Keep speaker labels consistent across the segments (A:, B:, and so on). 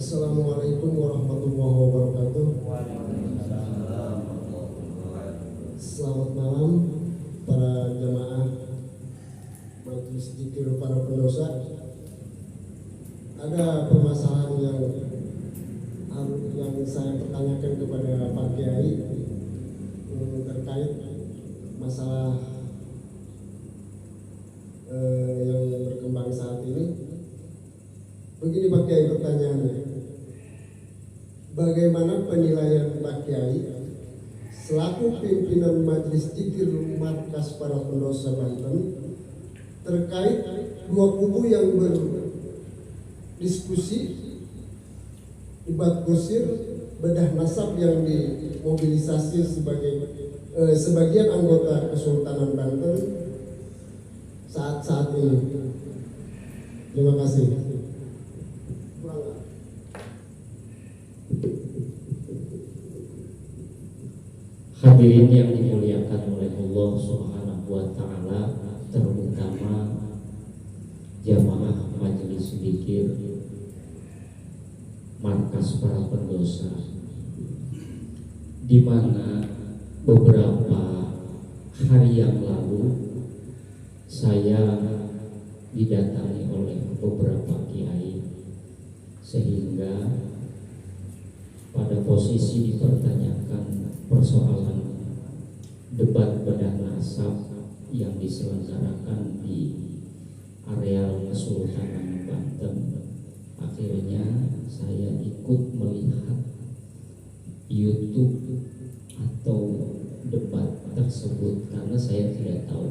A: Assalamualaikum warahmatullahi wabarakatuh. Selamat malam para jamaah Majelis Dzikir para pendosa. Ada permasalahan yang saya pertanyakan kepada Pak Kiai terkait masalah yang berkembang saat ini. Begini Pak Kiai pertanyaannya, bagaimana penilaian Pak Kiai selaku pimpinan Majelis Dzikir Markas Para Pendosa Banten terkait dua kubu yang berdiskusi, debat kusir, bedah nasab yang dimobilisasi sebagai sebagian anggota Kesultanan Banten saat ini? Terima kasih.
B: Hadirin yang dimuliakan oleh Allah Subhanahu wa Ta'ala, terutama jamaah Majelis Dzikir Markas Para Pendosa, di mana beberapa hari yang lalu saya didatangi oleh beberapa kiai, sehingga pada posisi dipertanyakan persoalan debat bedah nasab yang diselenggarakan di areal Kesultanan Banten. Akhirnya saya ikut melihat YouTube atau debat tersebut karena saya tidak tahu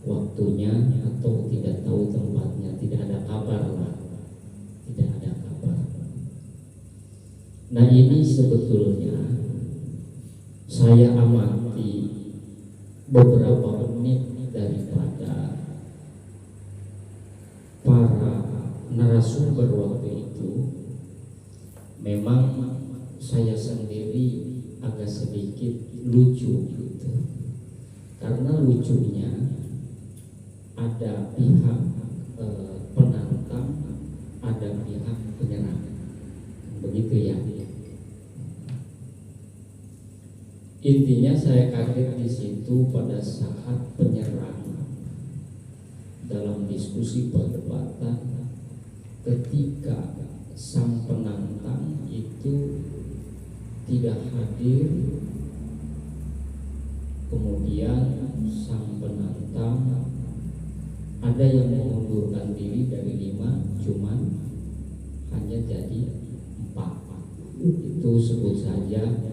B: waktunya atau tidak tahu tempatnya, tidak ada kabar lah, tidak ada kabar. Nah, ini sebetulnya saya amati beberapa menit daripada para narasumber waktu itu. Memang saya sendiri agak sedikit lucu gitu, karena lucunya ada pihak penantang, ada pihak penyerang, begitu ya. Intinya saya kaget di situ pada saat penyerang dalam diskusi perdebatan, ketika sang penantang itu tidak hadir, kemudian sang penantang ada yang mengundurkan diri dari 5, cuman hanya jadi 4. Itu sebut saja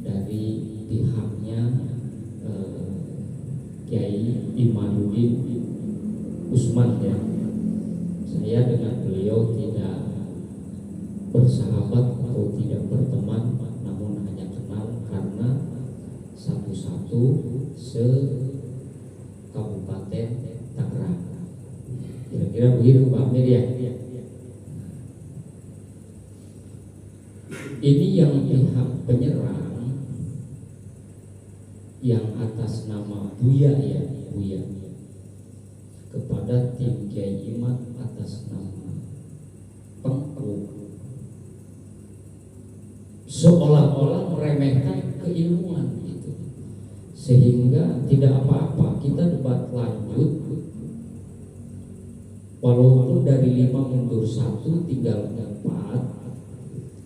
B: dari pihaknya Kiai Imanuddin Usman ya. Saya dengan beliau tidak bersahabat atau tidak berteman, namun hanya kenal karena satu-satu se-Kabupaten Tangerang. Kira-kira begitu Pak Amir ya. Ini yang pihak penyerang yang atas nama Buya ya, Buya, kepada tim Kiai Iman atas nama Tengku, seolah-olah meremehkan keilmuan gitu, sehingga tidak apa-apa kita debat lanjut, walaupun dari 5 mundur 1 tinggal 4.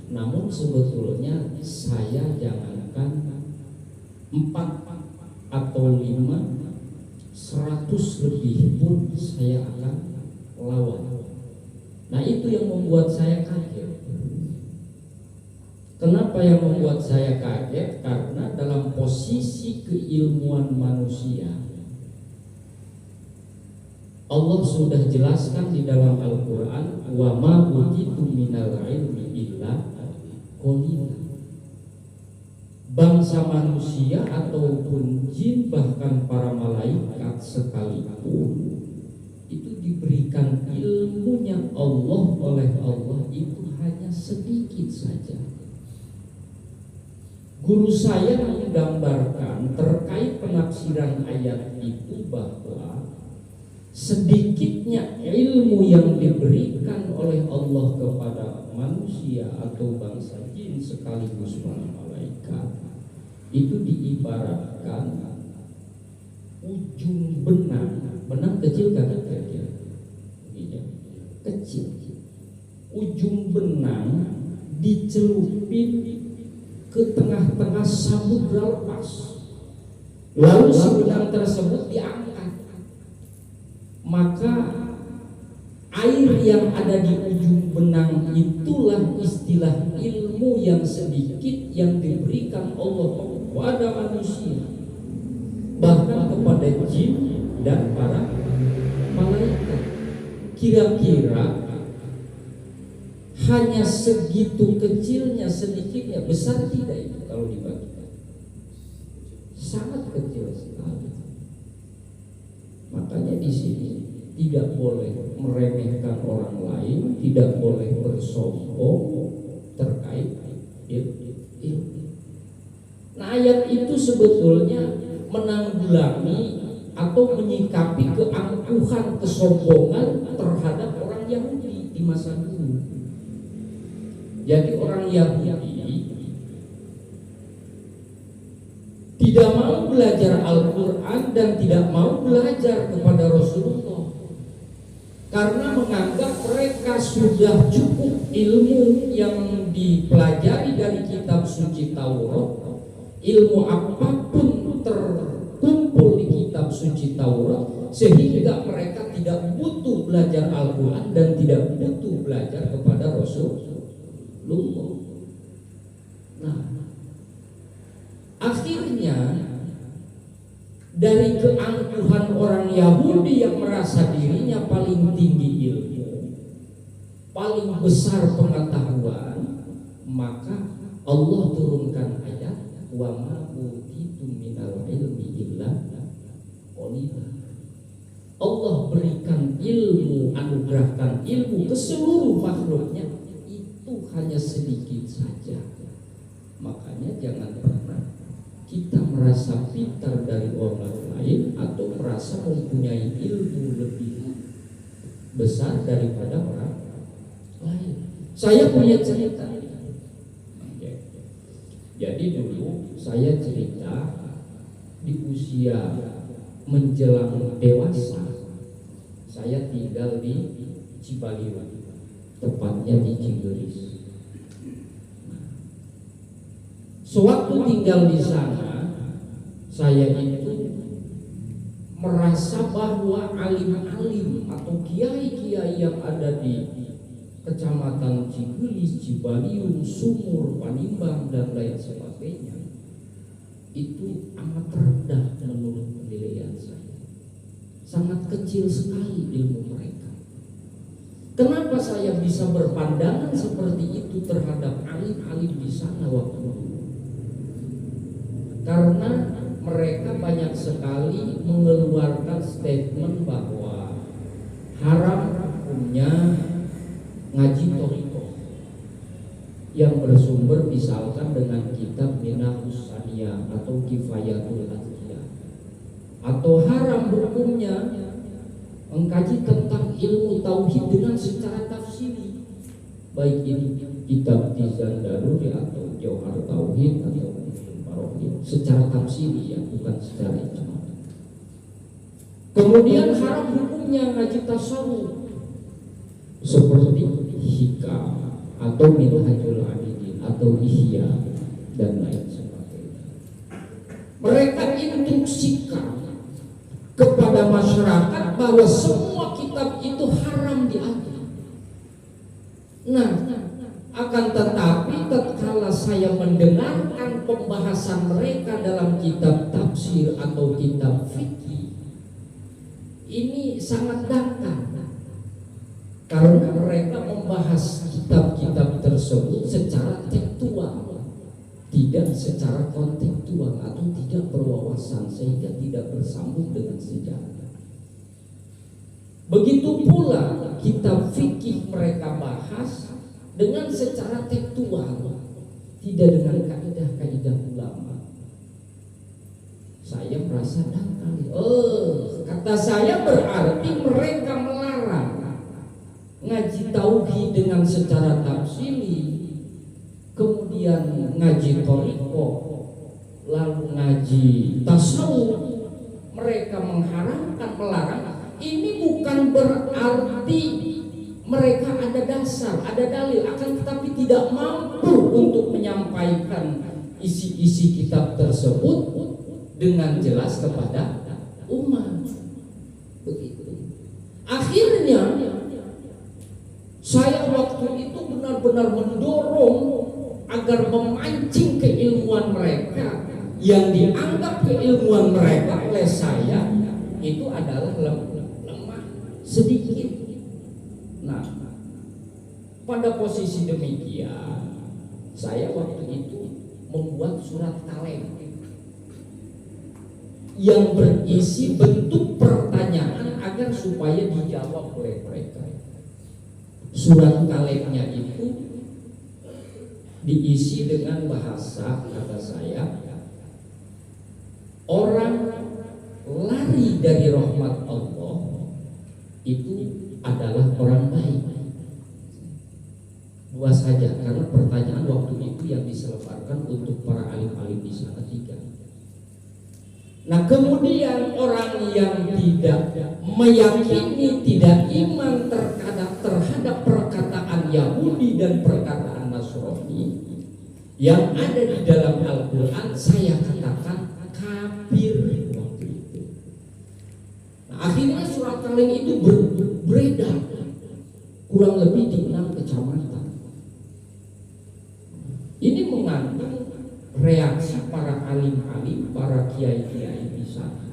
B: Namun sebetulnya saya jangankan 4 atau 5, 100 lebih pun saya akan lawan. Nah, itu yang membuat saya kaget. Kenapa yang membuat saya kaget? Karena dalam posisi keilmuan manusia, Allah sudah jelaskan di dalam Al-Quran, wa ma utitu minal ilmi illa qalila. Bangsa manusia ataupun jin, bahkan para malaikat sekalipun, itu diberikan ilmunya Allah oleh Allah itu hanya sedikit saja. Guru saya menggambarkan terkait penafsiran ayat itu bahwa sedikitnya ilmu yang diberikan oleh Allah kepada manusia atau bangsa jin sekaligus para malaikat itu diibaratkan ujung benang kecil kan kecil, ujung benang dicelupin ke tengah-tengah samudra lepas, lalu si benang tersebut diangkat, maka air yang ada di ujung benang itulah istilah ilmu yang sedikit yang diberikan Allah kepada manusia, bahkan kepada jin dan para malaikat. Kira-kira hanya segitu kecilnya, sedikitnya, besar tidak itu kalau dibagikan? Sangat kecil sekali. Makanya di sini tidak boleh meremehkan orang lain, tidak boleh bersombong terkait ilmu. Nah, ayat itu sebetulnya menanggulangi atau menyikapi keangkuhan, kesombongan terhadap orang Yahudi di masa dulu. Jadi orang Yahudi tidak mau belajar Al-Quran dan tidak mau belajar kepada Rasulullah karena menganggap mereka sudah cukup ilmu yang dipelajari dari kitab suci Taurat. Ilmu apapun terkumpul di kitab suci Taurat, sehingga mereka tidak butuh belajar Al-Quran dan tidak butuh belajar kepada Rasulullah. Nah, akhirnya dari keangkuhan orang Yahudi yang merasa dirinya paling tinggi ilmu, paling besar pengetahuan, maka Allah turunkan ayat wa ma utitum minal ilmi illa qalila. Allah berikan ilmu, anugerahkan ilmu ke seluruh makhluknya itu hanya sedikit saja. Makanya jangan pernah kita merasa pintar dari orang lain atau merasa mempunyai ilmu lebih besar daripada orang lain. Saya punya cerita. Jadi dulu saya cerita di usia menjelang dewasa, saya tinggal di Cibaliwang, tepatnya di Cigeris. Sewaktu tinggal di sana, saya itu merasa bahwa alim-alim atau kiai-kiai yang ada di Kecamatan Cigelis, Cibaliung, Sumur, Panimbang dan lain sebagainya itu amat rendah menurut penilaian saya. Sangat kecil sekali ilmu mereka. Kenapa saya bisa berpandangan seperti itu terhadap alim-alim di sana waktu itu? Karena mereka banyak sekali mengeluarkan statement bahwa haram hukumnya ngaji thoriqah yang bersumber misalkan dengan kitab Minahus Saniyah atau Kifayatul Adhiyah, atau haram hukumnya mengkaji tentang ilmu tauhid dengan secara tafsiri, baik ini kitab Tizan Daruri atau Jauhar Tauhid atau Parohid, secara tafsiri ya, bukan secara ijma. Kemudian haram hukumnya ngaji tasawuf seperti Hikam atau Minhajul Abidin atau Ihya dan lain sebagainya. Mereka instruksikan kepada masyarakat bahwa semua kitab itu haram diambil. Nah, akan tetapi tatkala saya mendengarkan pembahasan mereka dalam kitab tafsir atau kitab fikih, ini sangat dangkal. Karena mereka membahas kitab-kitab tersebut secara tekstual, tidak secara kontekstual atau tidak berwawasan, sehingga tidak bersambung dengan sejarah. Begitu pula kitab fikih mereka bahas dengan secara tekstual, tidak dengan kaidah-kaidah ulama. Saya merasa dangkal. Kata saya berarti mereka melarang ngaji tauhid dengan secara tafsili, kemudian ngaji thariqah, lalu ngaji tasawuf. Mereka mengharamkan, melarang. Ini bukan berarti mereka ada dasar, ada dalil, akan tetapi tidak mampu untuk menyampaikan isi-isi kitab tersebut dengan jelas kepada umat. Begitu. Akhirnya saya waktu itu benar-benar mendorong agar memancing keilmuan mereka yang dianggap keilmuan mereka oleh saya itu adalah lemah sedikit. Nah, pada posisi demikian saya waktu itu membuat surat kaleng yang berisi bentuk pertanyaan agar supaya dijawab oleh mereka. Surat kalengnya itu diisi dengan bahasa, kata saya, orang lari dari rahmat Allah itu adalah orang baik. Dua saja, karena pertanyaan waktu itu yang diselemparkan untuk para alim-alim di sana 3. Nah, kemudian orang yang tidak meyakini, tidak iman terhadap perkataan Yahudi dan perkataan Nasrani yang ada di dalam Al-Quran, saya katakan kafir waktu itu. Nah, akhirnya surat kaleng itu beredar kurang lebih di 6 kecamatan. Ini mengandung reaksi para alim-alim, para kiai-kiai di sana.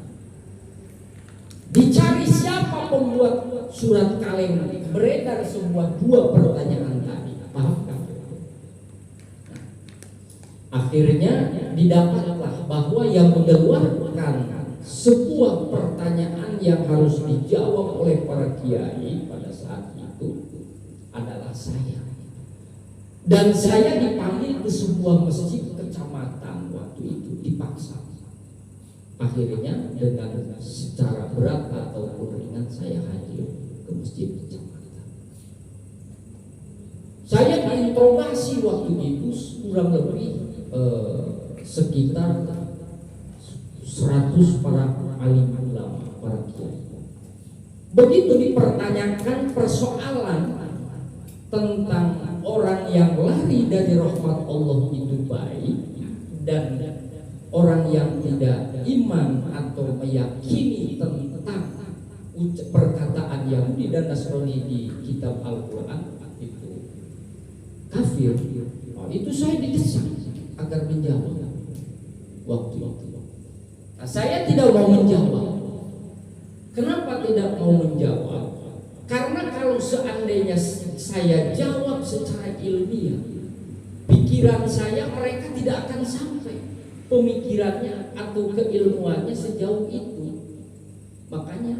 B: Dicari siapa pembuat surat kaleng, beredar sebuah 2 pertanyaan tadi. Paham? Akhirnya didapatlah bahwa yang mengeluarkan sebuah pertanyaan yang harus dijawab oleh para kiai pada saat itu adalah saya. Dan saya dipanggil ke sebuah masjid kecamatan waktu itu, dipaksa. Akhirnya dengan secara berat ataupun ringan saya hadir ke masjid kecamatan. Saya diinterogasi waktu itu kurang lebih sekitar 100 para alim ulama, para kiai. Begitu dipertanyakan persoalan tentang orang yang lari dari rahmat Allah itu baik dan orang yang tidak iman atau meyakini tentang perkataan Yahudi dan Nasrani di kitab Al-Quran itu kafir. Itu saya didesak agar menjawab waktu itu. Nah, saya tidak mau menjawab. Kenapa tidak mau menjawab? Karena kalau seandainya saya jawab secara ilmiah, pikiran saya mereka tidak akan sampai pemikirannya atau keilmuannya sejauh itu. Makanya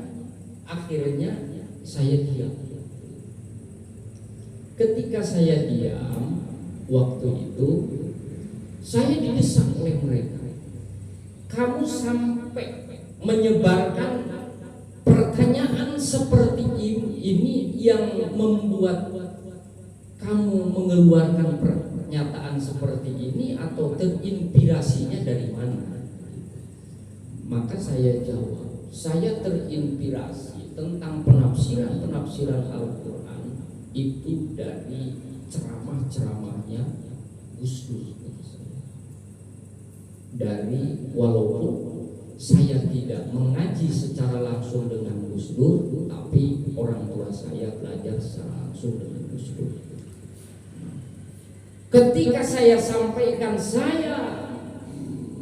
B: akhirnya saya diam. Ketika saya diam waktu itu, saya didesak oleh mereka. Kamu sampai menyebarkan pertanyaan seperti ini yang membuat kamu mengeluarkan pernyataan seperti ini, atau terinspirasinya dari mana? Maka saya jawab, saya terinspirasi tentang penafsiran Al-Quran itu dari ceramah-ceramahnya Gus Dur. Dari walaupun saya tidak mengaji secara langsung dengan Gus Dur, tapi orang tua saya belajar secara langsung dengan Gus Dur. Ketika saya sampaikan saya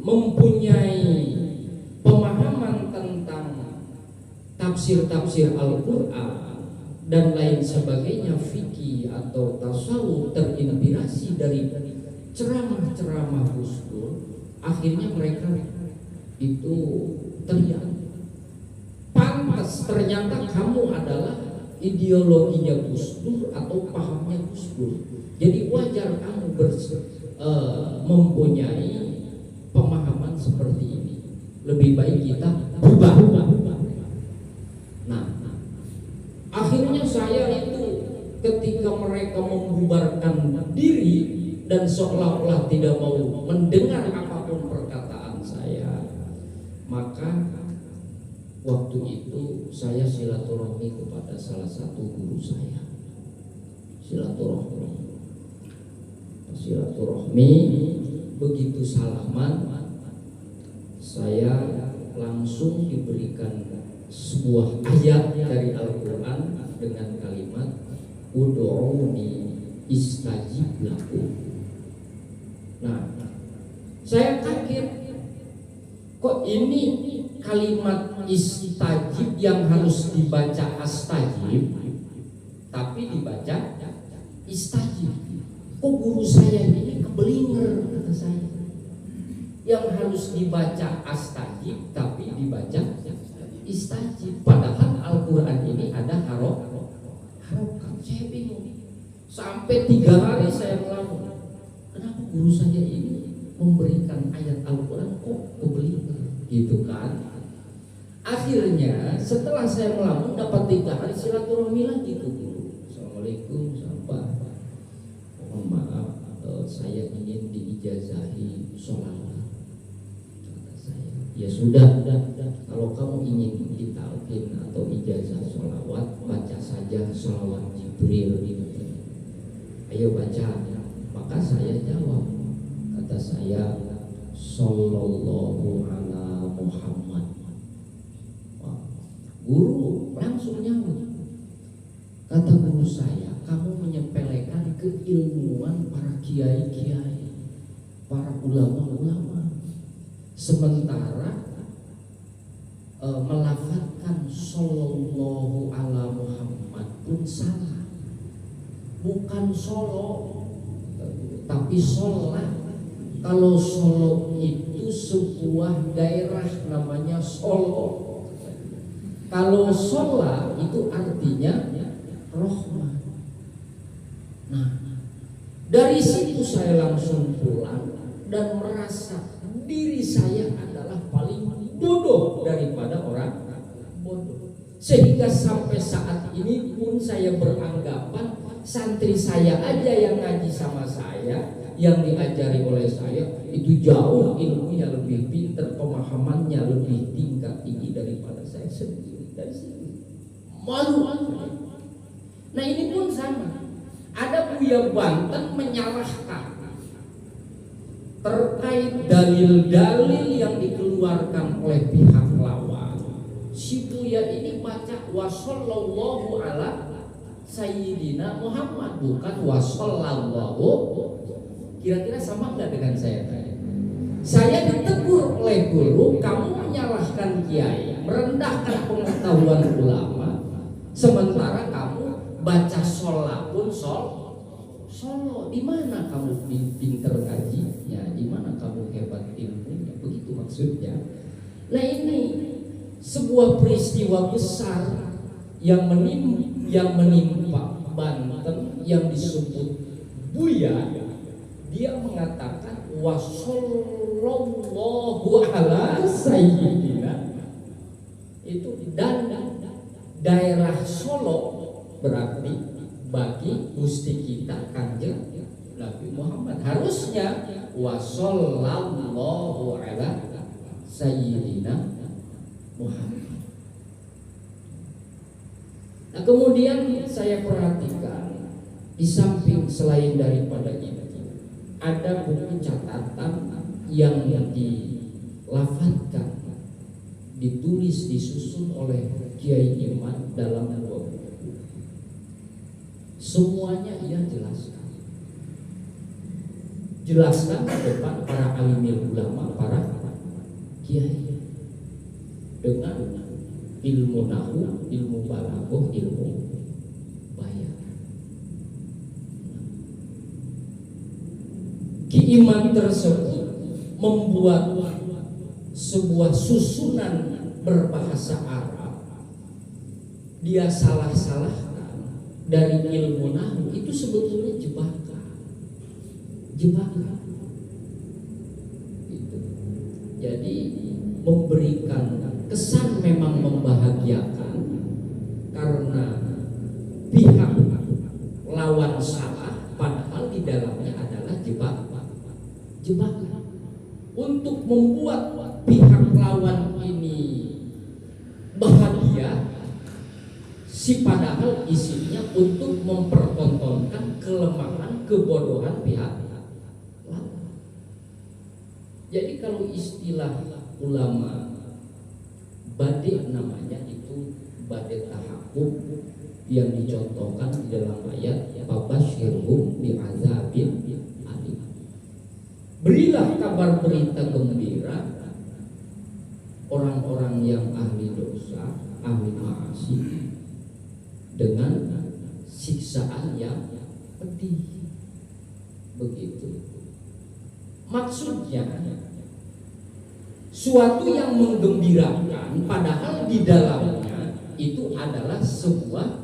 B: mempunyai pemahaman tentang tafsir-tafsir Al-Quran dan lain sebagainya, fikih atau tasawuf, terinspirasi dari ceramah-ceramah Gus Dur, akhirnya mereka itu teriak, pantas ternyata kamu adalah ideologinya Gus Dur atau pahamnya Gus Dur, jadi wajar kamu mempunyai pemahaman seperti ini. Lebih baik kita berubah. ketika mereka membubarkan diri dan seolah-olah tidak mau mendengar apapun perkataan saya, maka waktu itu saya silaturahmi kepada salah satu guru saya. Silaturahmi, begitu salaman, saya langsung diberikan sebuah ayat dari Al-Quran dengan kalimat ud'uni istajib lakum. Nah, saya kaget, kok ini kalimat istajib yang harus dibaca astajib tapi dibaca istajib. Kok guru saya ini kebelinger, kata saya. Yang harus dibaca astajib tapi dibaca istajib. Padahal Al-Quran ini ada harokat. Saya bingung. Sampai 3 hari saya melamun. Kenapa guru saya ini memberikan ayat Al-Quran kok kebelinger, gitu kan? Akhirnya setelah saya melamun dapat 3 hari silaturahmi lagi ke guru. Assalamualaikum, sahabat. Mohon maaf, saya ingin diijazahi sholawat. Kata saya, ya sudah, kalau kamu ingin ditalqin atau ijazah sholawat, baca saja sholawat Jibril gitu. Ayo baca. Maka saya jawab, kata saya, sallallahu ala Muhammad. Wah, guru langsung nyambut. Kata guru saya, kamu menyepelekan keilmuan para kiai-kiai, para ulama-ulama, sementara melafazkan sallallahu ala Muhammad pun salah. Bukan solo, tapi sholat. Kalau Solo itu sebuah daerah namanya Solo. Kalau sholat itu artinya rahmat. Nah, dari situ saya langsung pulang dan merasa diri saya adalah paling bodoh daripada orang bodoh. Sehingga sampai saat ini pun saya beranggapan santri saya aja yang ngaji sama saya, yang diajari oleh saya itu jauh ilmunya lebih pintar, pemahamannya lebih tingkat tinggi daripada saya sendiri. Dari sini malu. Nah ini pun sama. Ada Buya Banten menyalahkan terkait dalil-dalil yang dikeluarkan oleh pihak lawan. Si Buya ini baca wasallallahu ala Sayyidina Muhammad, bukan wasallallahu. Kira-kira sama nggak dengan saya tadi? Saya ditegur oleh guru, kamu menyalahkan kiai, merendahkan pengetahuan ulama, sementara kamu baca sholat pun solo. Di mana kamu pinter ngajinya? Di mana kamu hebat ilmunya? Begitu maksudnya. Nah ini sebuah peristiwa besar yang menimpa Banten yang disebut Buya. Dia mengatakan wasallallahu ala sayyidina, itu dan daerah Solo berarti bagi gusti kita Kanjeng Nabi Muhammad. Harusnya wasallallahu ala sayyidina Muhammad. Nah kemudian saya perhatikan di samping selain daripada itu ada buku catatan yang dilafadzkan, ditulis, disusun oleh Kiai Iman dalam 2 buku. Semuanya ia jelaskan ke depan para alimil ulama, para kiai, dengan ilmu nahwu, ilmu balaghah, ilmu bayan. Ki Iman tersebut membuat sebuah susunan berbahasa Arab. Dia salah-salahkan dari ilmu nahwu, itu sebetulnya jebakan. Gitu. Jadi memberikan kesan memang membahagiakan karena pihak di dalamnya adalah jebakan untuk membuat pihak lawan ini bahagia, si padahal isinya untuk mempertontonkan kelemahan, kebodohan pihak lawan. Jadi kalau istilah ulama badai namanya itu badai tahakkuk yang dicontohkan di dalam ayat fabasyirhum bi'adzabin alim. Berilah kabar berita gembira orang-orang yang ahli dosa, ahli maasi dengan siksaan yang pedih. Begitu. Maksudnya suatu yang menggembirakan padahal di dalamnya itu adalah sebuah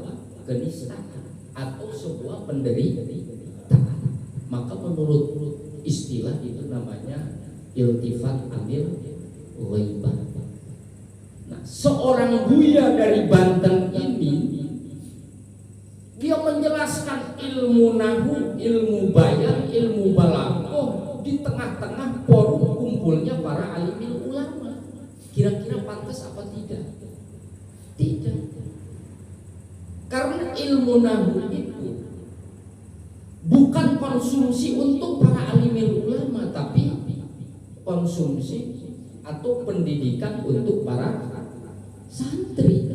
B: kenistaan atau sebuah penderitaan. Maka menurut istilah itu namanya iltifat anil ghaibah. Nah, seorang buya dari Banten ini dia menjelaskan ilmu nahu, ilmu bayan, ilmu balaghah di tengah-tengah forum kumpulnya para alim ulama. Kira-kira pantas apa tidak? Tidak. Karena ilmu nahu itu bukan konsumsi untuk para alim ulama, tapi konsumsi atau pendidikan untuk para santri.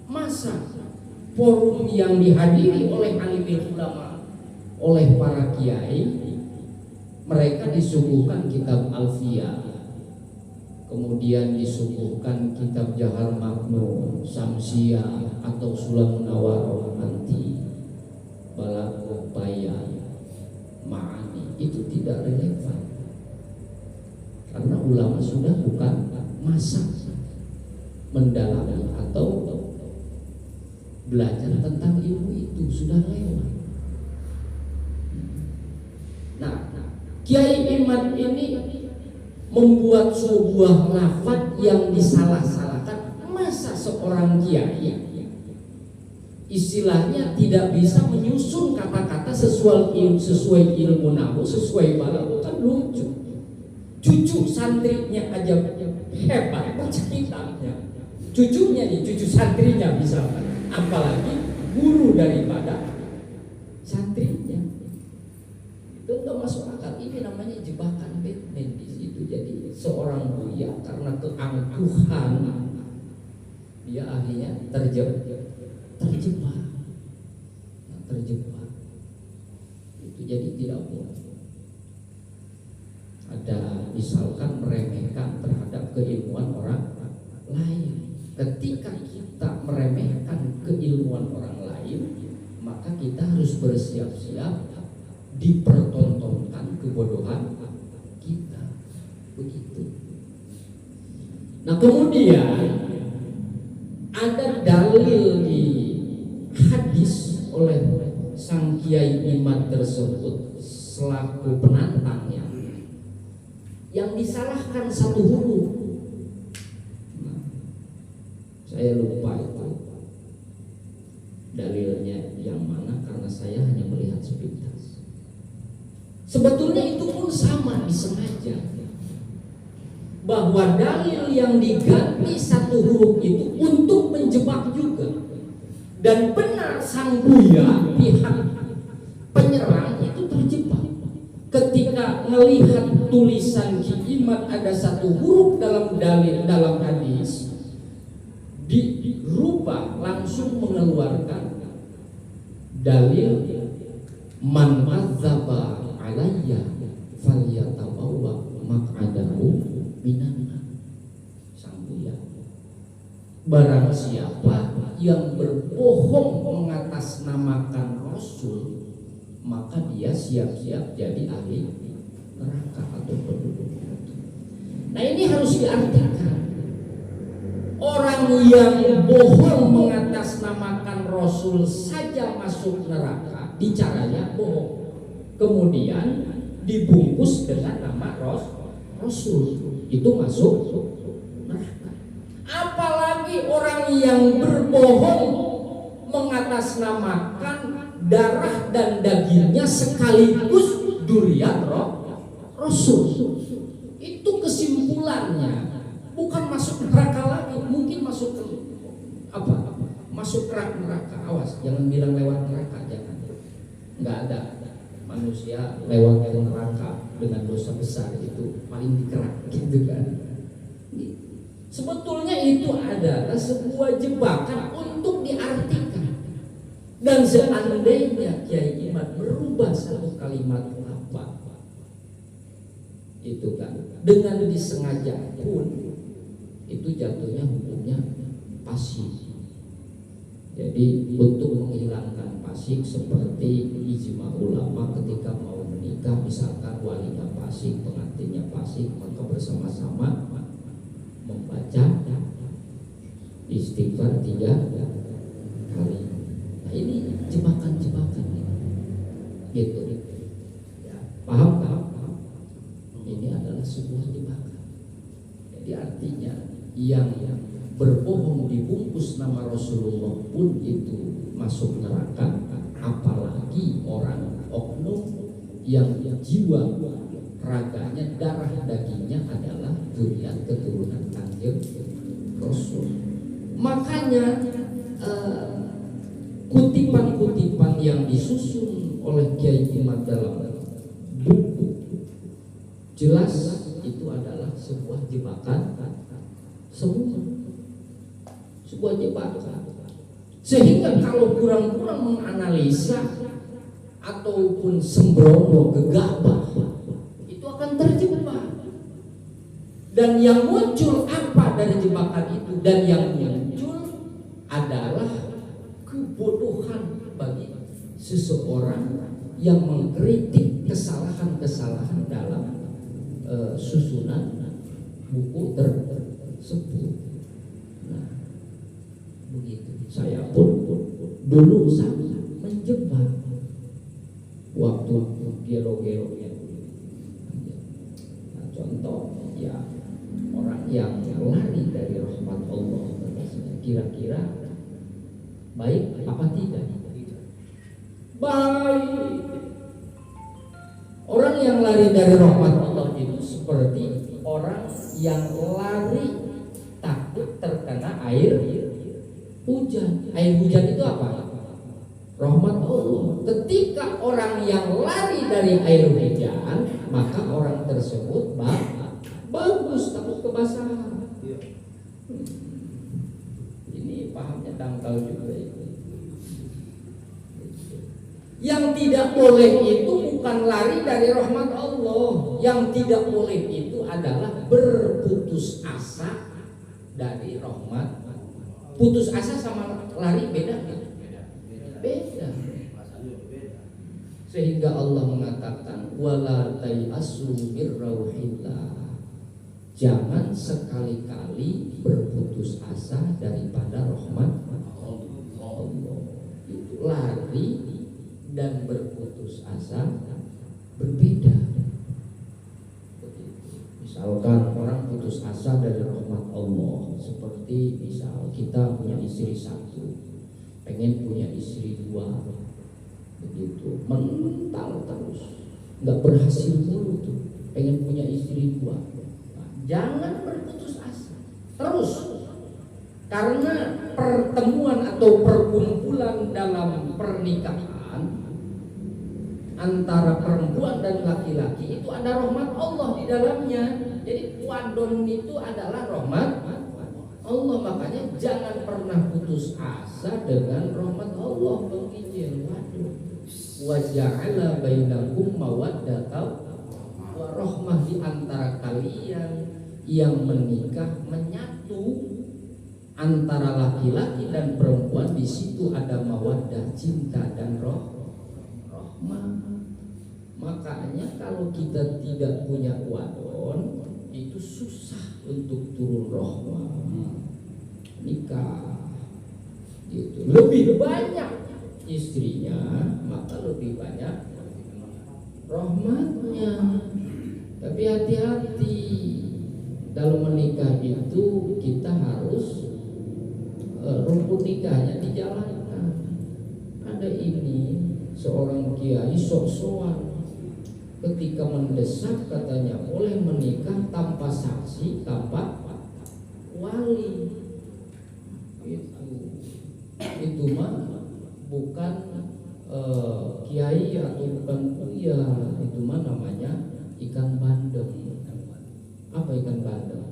B: Masa forum yang dihadiri oleh alim ulama, oleh para kiai, mereka disuguhkan kitab Alfiyah, kemudian disuguhkan kitab Jahar Maknu, Samsiyah atau Sulam Munawwaroh nanti, Balaghah, Bayan, Ma'ani, itu tidak relevan. Karena ulama sudah bukan masa mendalami atau belajar tentang ilmu itu, sudah lewat. Nah, Kiai Imad ini membuat sebuah lafaz yang disalah-salahkan. Masa seorang kiai istilahnya tidak bisa menyusun kata-kata sesuai ilmu nahu, sesuai balaghah, kan lucu. Cucu santrinya aja hebat baca kitabnya, cucunya nih, cucu santrinya bisa, apalagi guru daripada santrinya. Itu nggak masuk akal. Ini namanya jebakan Batman di situ. Jadi seorang buya karena keangkuhan dia akhirnya terjebak. Itu jadi tidak boleh. Ada misalkan meremehkan terhadap keilmuan orang lain. Ketika kita meremehkan keilmuan orang lain, maka kita harus bersiap-siap dipertontonkan kebodohan kita. Begitu. Nah, kemudian ada dalil di hadis oleh sang Kiai Imad tersebut selaku penantangnya yang disalahkan satu huruf. Nah, saya lupa itu dalilnya yang mana karena saya hanya melihat sepintas. Sebetulnya itu pun sama, disengaja, bahwa dalil yang diganti satu huruf itu untuk menjebak juga. Dan benar sang buya, pihak penyerang itu terjebak ketika melihat tulisan Ki Imad ada satu huruf dalam dalil, dalam hadis, dirubah langsung mengeluarkan dalil man kadzdzaba alayya falyatabawwa maq'adahu minan. Sang buya, barang siapa yang berbohong mengatasnamakan Rasul, maka dia siap-siap jadi ahli neraka atau penduduk. Nah, ini harus diartikan. Orang yang bohong mengatasnamakan Rasul saja masuk neraka, bicaranya bohong. Kemudian dibungkus dengan nama Rasul, itu masuk neraka. Apalagi orang yang berbohong mengatasnamakan darah dan dagingnya sekaligus duriat Rasul. Itu kesimpulannya. Bukan masuk neraka lagi, mungkin masuk ke apa? Masuk neraka. Awas, jangan bilang lewat neraka, jangan. Nggak ada manusia lewat ke neraka dengan dosa besar, itu paling dikerak gitu kan. Sebetulnya itu adalah sebuah jebakan untuk diartikan. Dan seandainya Kiai Imad merubah satu kalimat apa itu kan dengan disengaja pun, itu jatuhnya hukumnya fasik. Jadi untuk menghilangkan fasik seperti ijma ulama ketika mau menikah, misalkan walinya fasik, pengantinnya fasik, maka bersama-sama membaca istighfar 3 kali. Nah, ini jebakan-jebakan gitu. Ya, paham? Ini adalah sebuah jebakan. Jadi artinya yang berbohong dibungkus nama Rasulullah pun itu masuk neraka, apalagi orang oknum yang jiwa raganya, darah dagingnya adalah zuriat keturunan Kanjeng Rasul. Makanya kutipan-kutipan yang disusun oleh Kiai Imad dalam buku jelas itu adalah sebuah jebakan semua, sebuah jebakan. Sehingga kalau kurang-kurang menganalisa ataupun sembrono gegabah, itu akan terjebak. Dan yang muncul apa dari jebakan itu? Dan yang muncul adalah kebodohan bagi seseorang yang mengkritik kesalahan-kesalahan dalam susunan buku tersebut. Nah, begitu. Saya pun dulu sangat menjebak waktu gelo-gelonya. Nah, contoh ya, orang yang lari dari rahmat Allah, kira-kira baik apa tidak? Baik. Orang yang lari dari rahmat Allah itu seperti orang yang lari takut terkena air hujan. Air hujan itu apa? Rahmat Allah. Ketika orang yang lari dari air hujan, maka orang tersebut bagus, takut kebasahan. Ini pahamnya dangkal juga itu. Yang tidak boleh itu bukan lari dari rahmat Allah. Yang tidak boleh itu adalah berputus asa dari rahmat. Putus asa sama lari beda kan? Beda. Sehingga Allah mengatakan wala tayasu mir rauhillah. Jangan sekali-kali berputus asa daripada rahmat Allah. Itu lari dan berputus asa berbeda. Misalkan orang putus asa dari rahmat Allah, seperti misal kita punya istri satu, pengen punya istri 2, begitu, mental terus, nggak berhasil mulu tuh, pengen punya istri 2. Nah, jangan berputus asa terus, karena pertemuan atau perkumpulan dalam pernikahan antara perempuan dan laki-laki itu ada rahmat Allah di dalamnya. Jadi wadon itu adalah rahmat Allah. Makanya jangan pernah putus asa dengan rahmat Allah. Mengijil waduh, wa ja'ala bainakum mawaddatan wa rahmah, di antara kalian yang menikah menyatu antara laki-laki dan perempuan, di situ ada mawaddah, cinta dan rahmah. Makanya kalau kita tidak punya wadon, itu susah untuk turun rahmah. Nikah gitu. Lebih banyak istrinya, maka lebih banyak rahmatnya. Tapi hati-hati dalam menikah itu, kita harus rukun nikahnya dijalankan. Ada ini seorang kiai sok-sokan ketika mendesak katanya boleh menikah tanpa saksi, tanpa wali. Itu mah bukan kiai atau bukan buya, itu mah namanya ikan bandeng. Apa ikan bandeng?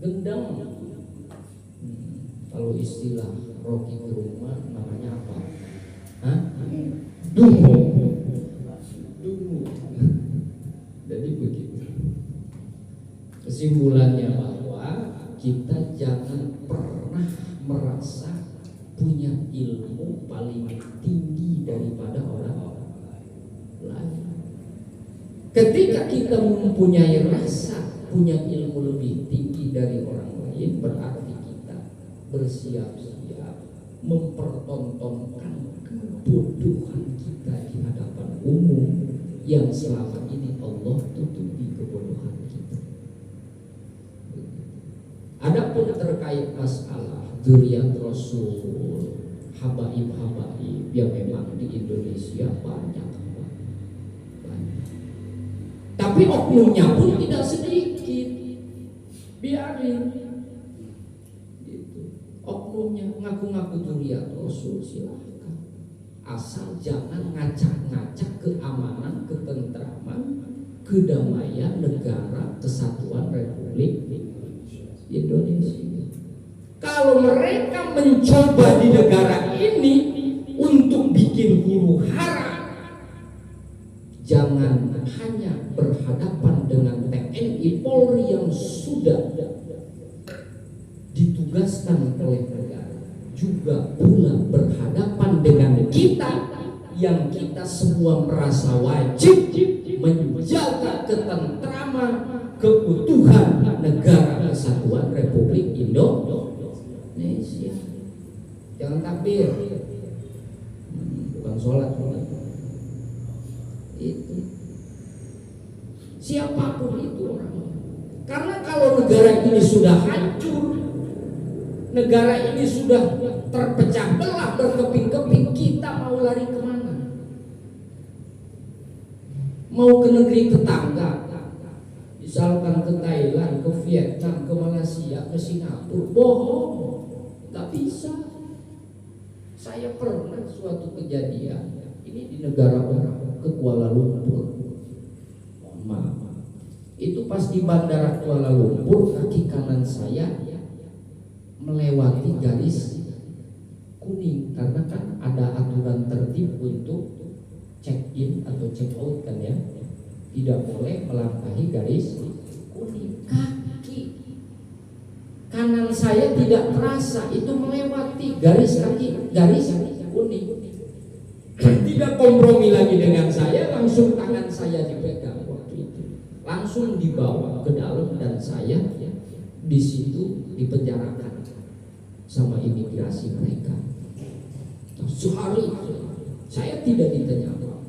B: Gendang. Kalau istilah Rocky Gerung namanya apa? Hah? Dungu. Jadi begitu. Kesimpulannya bahwa kita jangan pernah merasa punya ilmu paling tinggi daripada orang lain. Ketika kita mempunyai rasa punya ilmu lebih tinggi dari orang lain, berarti kita bersiap-siap mempertontonkan kebodohan kita di hadapan umum yang selama ini Allah tutupi kebodohan kita. Adapun terkait masalah dzurriyyat Rasul, habaib-habaib yang memang di Indonesia banyak. Tapi oknumnya pun tidak sedikit. Biarin. Gitu. Oknumnya ngaku-ngaku dzurriyyat Rasul silahkan. Asal jangan ngacak-ngacak keamanan, ketentraman, kedamaian negara kesatuan Republik Indonesia. Kalau mereka mencoba di negara ini untuk bikin huru hara, jangan hanya berhadapan dengan TNI Polri yang sudah ditugaskan oleh negara, juga pula berhadapan dengan kita yang kita semua merasa wajib menjaga ketentraman, keutuhan negara kesatuan Republik Indonesia. Jangan takbir, bukan sholat. Itu siapapun itu orang. Karena kalau negara ini sudah hancur, negara ini sudah terpecah belah, berkeping-keping, kita mau lari kemana? Mau ke negeri tetangga, misalkan ke Thailand, ke Vietnam, ke Malaysia, ke Singapura? Bohong, nggak bisa. Saya pernah suatu kejadian ini di negara orang, ke Kuala Lumpur. Maaf, itu pas di bandara Kuala Lumpur, kaki kanan saya melewati garis kuning karena kan ada aturan tertib untuk check in atau check out kan ya, tidak boleh melangkahi garis kuning. Kaki kanan saya tidak terasa itu melewati garis kuning. Tidak kompromi lagi dengan saya, langsung tangan saya dipegang waktu itu, langsung dibawa ke dalam dan saya di situ dipenjarakan sama imigrasi mereka. Sehari saya tidak ditanya apa,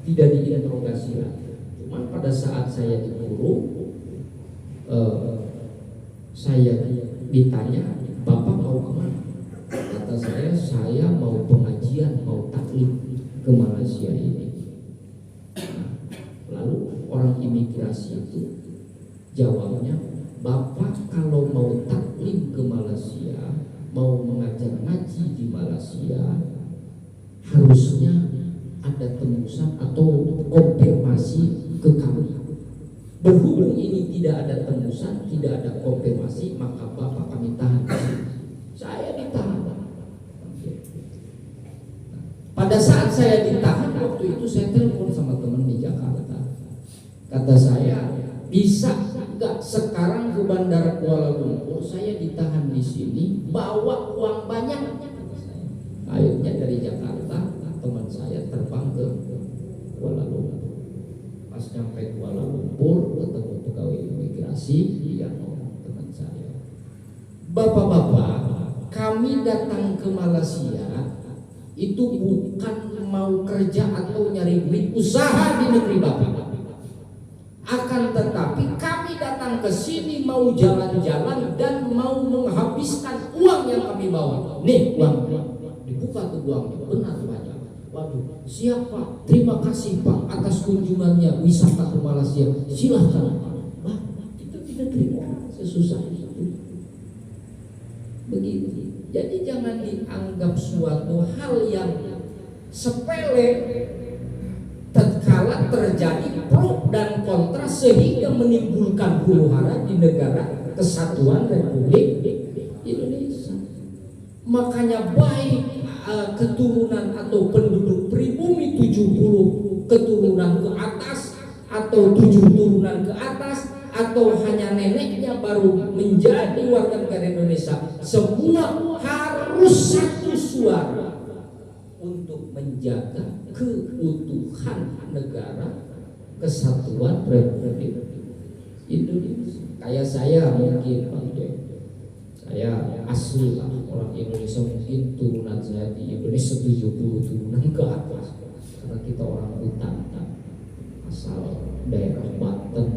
B: tidak diinterogasi lagi. Cuman pada saat saya dikurung, saya ditanya, "Bapak mau kemana?" Kata saya mau pengajian, mau taklim ke Malaysia ini. Lalu orang imigrasi itu jawabnya, "Bapak kalau mau taklim ke Malaysia, mau mengajar ngaji di Malaysia, harusnya ada tembusan atau konfirmasi ke kami. Berhubung ini tidak ada tembusan, tidak ada konfirmasi, maka Bapak kami tahan." Saya ditahan. Pada saat saya ditahan waktu itu, saya telepon sama teman di Jakarta. Kata saya, "Bisa enggak sekarang ke bandara Kuala Lumpur, saya ditahan di sini, bawa uang banyak." Akhirnya dari Jakarta teman saya terbang ke Kuala Lumpur. Pas sampai Kuala Lumpur, ketemu pegawai imigrasi, dia ngomong teman saya, "Bapak-bapak, kami datang ke Malaysia itu bukan mau kerja atau nyari duit usaha di negeri Bapak. Akan tetapi kami datang ke sini mau jalan-jalan dan mau menghabiskan uang yang kami bawa. Nih uang." Dibuka tuh uangnya, benar banyak. Waduh, siap Pak, terima kasih Pak atas kunjungannya wisata ke Malaysia. Silahkan Pak. Wah, itu tidak terima sesusah itu. Begitu. Jadi jangan dianggap suatu hal yang sepele tatkala terjadi pro dan kontra sehingga menimbulkan huru-hara di negara kesatuan Republik Indonesia. Makanya baik keturunan atau penduduk pribumi 70 keturunan ke atas atau 7 turunan ke atas atau hanya neneknya baru menjadi warga negara Indonesia, semua harus satu suara untuk menjaga keutuhan negara kesatuan Republik Indonesia. Kayak saya mungkin Pak Ide, saya asli lah orang Indonesia, mungkin turunan saya di Indonesia 70 turunan ke atas karena kita orang hutan asal daerah Banten,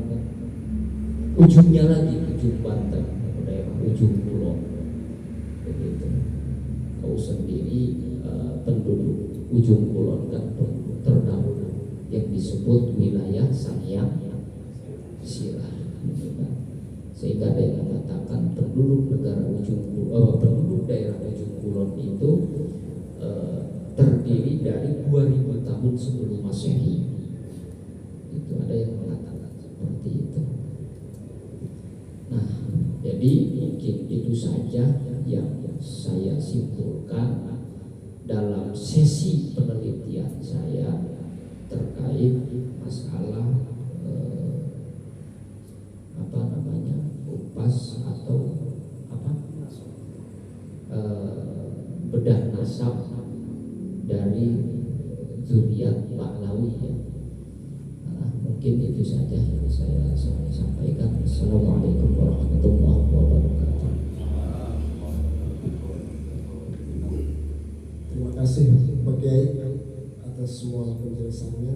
B: ujungnya lagi ujung Banten, daerah ujung Kulon begitu. Kau sendiri penduduk ujung Kulon kan terdahulu yang disebut wilayah Sanyang Sirah, sehingga ada yang mengatakan penduduk penduduk daerah ujung Kulon itu terdiri dari 2000 tahun sebelum Masehi. Itu ada yang mengatakan seperti itu. Nah, jadi mungkin itu saja yang saya simpulkan dalam sesi penelitian saya terkait masalah upas atau bedah nasab dari zuriat Pahlawi ya. Mungkin itu saja yang saya sampaikan. Assalamualaikum warahmatullahi wabarakatuh.
A: Terima kasih Pak Kiai atas semua penjelasannya.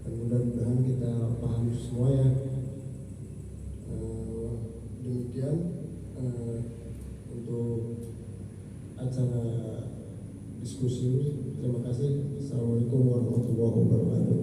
A: Dan mudah-mudahan kita paham semua ya. Demikian untuk acara diskusi. Terima kasih. Assalamualaikum warahmatullahi wabarakatuh.